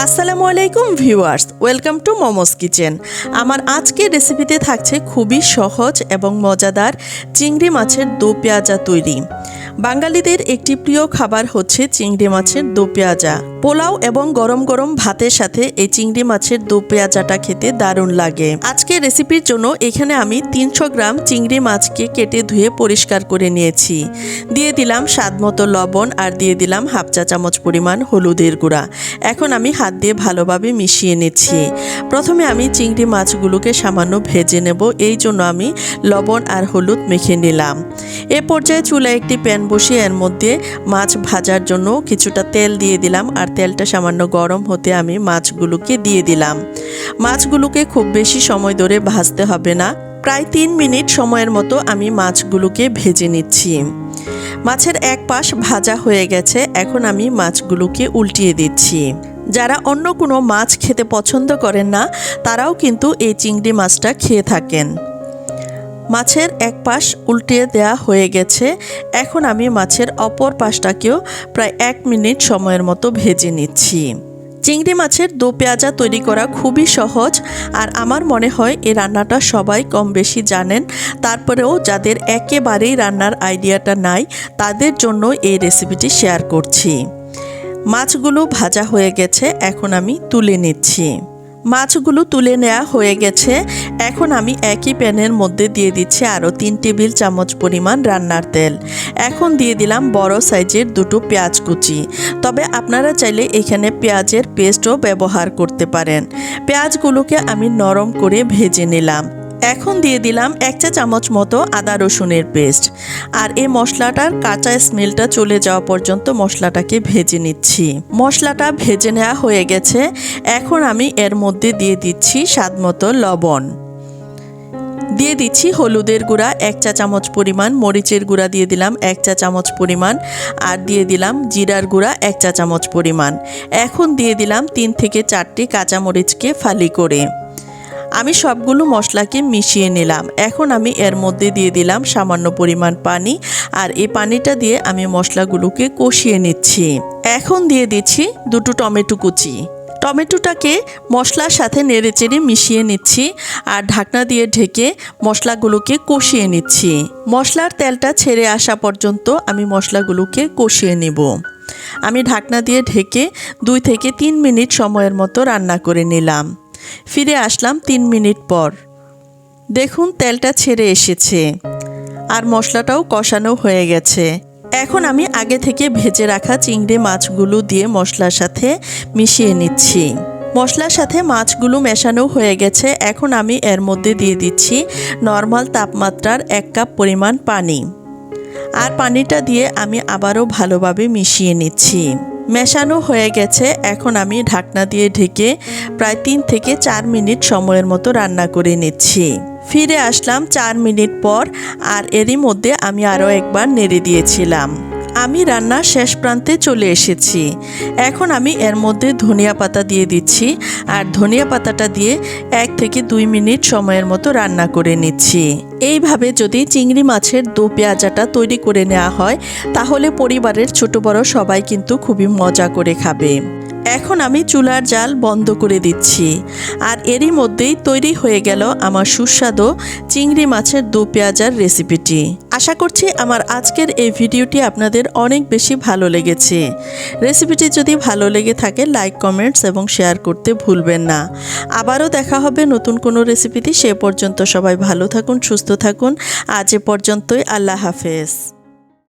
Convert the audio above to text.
আসসালামু আলাইকুম viewers, welcome to momos kitchen. আমার আজকের রেসিপিতে থাকছে খুবই সহজ এবং মজাদার চিংড়ি মাছের দো পেঁয়াজা তৈরি। বাঙালিদের একটি প্রিয় খাবার হচ্ছে চিংড়ি মাছের দো পেঁয়াজা। পোলাও এবং গরম গরম ভাতের সাথে এই চিংড়ি মাছের দো পেঁয়াজাটা খেতে দারুণ লাগে। আজকের রেসিপির জন্য এখানে আমি 300 গ্রাম চিংড়ি মাছকে কেটে ধুয়ে পরিষ্কার করে নিয়েছি। দিয়ে দিলাম স্বাদমতো লবণ আর দিয়ে দিলাম হাফ চা চামচ পরিমাণ হলুদের গুঁড়া। এখন আমি হাত দিয়ে ভালোভাবে মিশিয়ে নিচ্ছি। প্রথমে আমি চিংড়ি মাছগুলোকে সামান্য ভেজে নেব, এই জন্য আমি লবণ আর হলুদ মেখে নিলাম। এ পর্যায়ে চুলায় একটি প্যান বসিয়ে এর মধ্যে মাছ ভাজার জন্য কিছুটা তেল দিয়ে দিলাম, আর তেলটা সামান্য গরম হতে আমি মাছগুলোকে দিয়ে দিলাম। মাছগুলোকে খুব বেশি সময় ধরে ভাজতে হবে না, প্রায় 3 মিনিট সময়ের মতো আমি মাছগুলোকে ভেজে নিচ্ছি। মাছের এক পাশ ভাজা হয়ে গেছে, এখন আমি মাছগুলোকে উল্টিয়ে দিচ্ছি। যারা অন্য কোনো মাছ খেতে পছন্দ করেন না তারাও কিন্তু এই চিংড়ি মাছটা খেয়ে থাকেন। মাছের এক পাশ উল্টিয়ে দেওয়া হয়ে গেছে, এখন আমি মাছের অপর পাশটাকেও প্রায় 1 মিনিট সময়ের মতো ভেজে নিচ্ছি। চিংড়ি মাছের দো পেঁয়াজা তৈরি করা খুবই সহজ, আর আমার মনে হয় এই রান্নাটা সবাই কম বেশি জানেন। তারপরেও যাদের একেবারেই রান্নার আইডিয়াটা নাই তাদের জন্য এই রেসিপিটি শেয়ার করছি। মাছগুলো ভাজা হয়ে গেছে, এখন আমি তুলে নিচ্ছি। মাছগুলো তুলে নেওয়া হয়ে গেছে, এখন আমি একই প্যানের মধ্যে দিয়ে দিচ্ছি আরও 3 টেবিল চামচ পরিমাণ রান্নার তেল। এখন দিয়ে দিলাম বড় সাইজের 2টো পেঁয়াজ কুচি, তবে আপনারা চাইলে এখানে পেঁয়াজের পেস্টও ব্যবহার করতে পারেন। পেঁয়াজগুলোকে আমি নরম করে ভেজে নিলাম। এখন দিয়ে দিলাম 1 চা চামচ মতো আদা রসুনের পেস্ট, আর এই মশলাটার কাঁচা স্মেলটা চলে যাওয়া পর্যন্ত মশলাটাকে ভেজে নিচ্ছি। মশলাটা ভেজে নেওয়া হয়ে গেছে, এখন আমি এর মধ্যে দিয়ে দিচ্ছি স্বাদমতো লবণ, দিয়ে দিচ্ছি হলুদের গুঁড়া 1 চা চামচ পরিমাণ, মরিচের গুঁড়া দিয়ে দিলাম 1 চা চামচ পরিমাণ, আর দিয়ে দিলাম জিরার গুঁড়া 1 চা চামচ পরিমাণ। এখন দিয়ে দিলাম 3 থেকে 4টি কাঁচামরিচকে ফালি করে। আমি সবগুলো মশলাকে মিশিয়ে নিলাম। এখন আমি এর মধ্যে দিয়ে দিলাম সামান্য পরিমাণ পানি, আর এই পানিটা দিয়ে আমি মশলাগুলোকে কষিয়ে নিচ্ছি। এখন দিয়ে দিচ্ছি 2টো টমেটো কুচি। টমেটোটাকে মশলার সাথে নেড়েচেড়ে মিশিয়ে নিচ্ছি, আর ঢাকনা দিয়ে ঢেকে মশলাগুলোকে কষিয়ে নিচ্ছি। মশলার তেলটা ছেড়ে আসা পর্যন্ত আমি মশলাগুলোকে কষিয়ে নেব। আমি ঢাকনা দিয়ে ঢেকে 2 থেকে 3 মিনিট সময়ের মতো রান্না করে নিলাম। ফিরে আসলাম 3 মিনিট পর। দেখুন তেলটা ছেড়ে এসেছে, আর মশলাটাও কষানো হয়ে গেছে। এখন আমি আগে থেকে ভেজে রাখা চিংড়ি মাছগুলো দিয়ে মশলার সাথে মিশিয়ে নিচ্ছি। মশলার সাথে মাছগুলো মেশানো হয়ে গেছে, এখন আমি এর মধ্যে দিয়ে দিচ্ছি নর্মাল তাপমাত্রার 1 কাপ পরিমাণ পানি, আর পানিটা দিয়ে আমি আবারও ভালোভাবে মিশিয়ে নিচ্ছি। মেশানো হয়ে গেছে, এখন আমি ঢাকনা দিয়ে ঢেকে প্রায় 3 থেকে 4 মিনিট সময়ের মতো রান্না করে নিচ্ছি। ফিরে আসলাম 4 মিনিট পর, আর এরই মধ্যে আমি আরও একবার নেড়ে দিয়েছিলাম। আমি রান্নার শেষ প্রান্তে চলে এসেছি। এখন আমি এর মধ্যে ধনিয়া পাতা দিয়ে দিচ্ছি, আর ধনিয়া পাতাটা দিয়ে 1 থেকে 2 মিনিট সময়ের মতো রান্না করে নিচ্ছি। এইভাবে যদি চিংড়ি মাছের দো পেঁয়াজাটা তৈরি করে নেওয়া হয় তাহলে পরিবারের ছোট বড় সবাই কিন্তু খুবই মজা করে খাবে। এখন আমি চুলার জাল বন্ধ করে দিচ্ছি, আর এরই মধ্যেই তৈরি হয়ে গেল আমার সুস্বাদু চিংড়ি মাছের দো পেঁয়াজার রেসিপিটি। আশা করছি আমার আজকের এই ভিডিওটি আপনাদের অনেক বেশি ভালো লেগেছে। রেসিপিটি যদি ভালো লেগে থাকে লাইক, কমেন্টস এবং শেয়ার করতে ভুলবেন না। আবারও দেখা হবে নতুন কোনো রেসিপিতে। সে পর্যন্ত সবাই ভালো থাকুন, সুস্থ থাকুন। আজ এ পর্যন্তই। আল্লাহ হাফেজ।